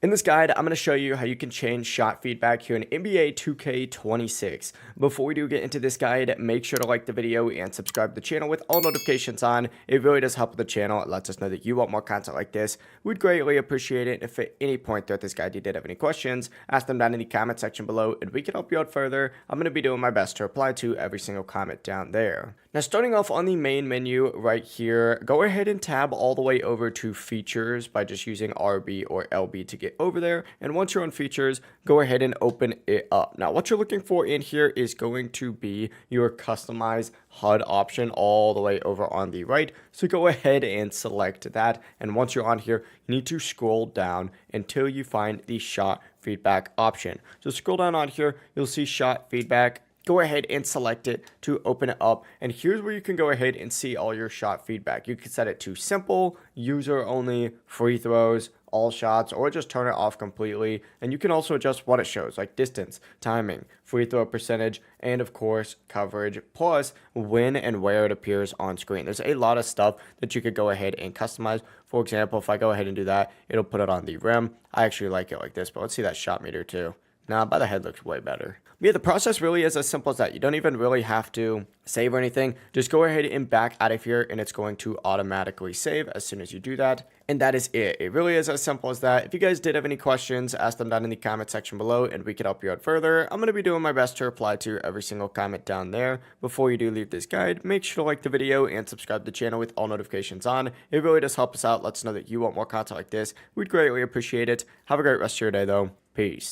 In this guide, I'm going to show you how you can change shot feedback here in NBA 2K26. Before we do get into this guide, make sure to like the video and subscribe to the channel with all notifications on. It really does help with the channel. It lets us know that you want more content like this. We'd greatly appreciate it if at any point throughout this guide you did have any questions, ask them down in the comment section below and we can help you out further. I'm going to be doing my best to reply to every single comment down there. Now, starting off on the main menu right here, go ahead and tab all the way over to features by just using RB or LB to get over there. And once you're on features, go ahead and open it up. Now, what you're looking for in here is going to be your customize HUD option all the way over on the right. So go ahead and select that. And once you're on here, you need to scroll down until you find the shot feedback option. So scroll down on here, you'll see shot feedback. Go ahead and select it to open it up, and here's where you can go ahead and see all your shot feedback. You can set it to simple, user only, free throws, all shots, or just turn it off completely. And you can also adjust what it shows, like distance, timing, free throw percentage, and of course coverage, plus when and where it appears on screen. There's a lot of stuff that you could go ahead and customize. For example, if I go ahead and do that, it'll put it on the rim. I actually like it like this, but let's see that shot meter too. Nah, by the head looks way better. But yeah, the process really is as simple as that. You don't even really have to save or anything. Just go ahead and back out of here and it's going to automatically save as soon as you do that. And that is it. It really is as simple as that. If you guys did have any questions, ask them down in the comment section below and we can help you out further. I'm going to be doing my best to reply to every single comment down there. Before you do leave this guide, make sure to like the video and subscribe to the channel with all notifications on. It really does help us out. Let us know that you want more content like this. We'd greatly appreciate it. Have a great rest of your day though. Peace.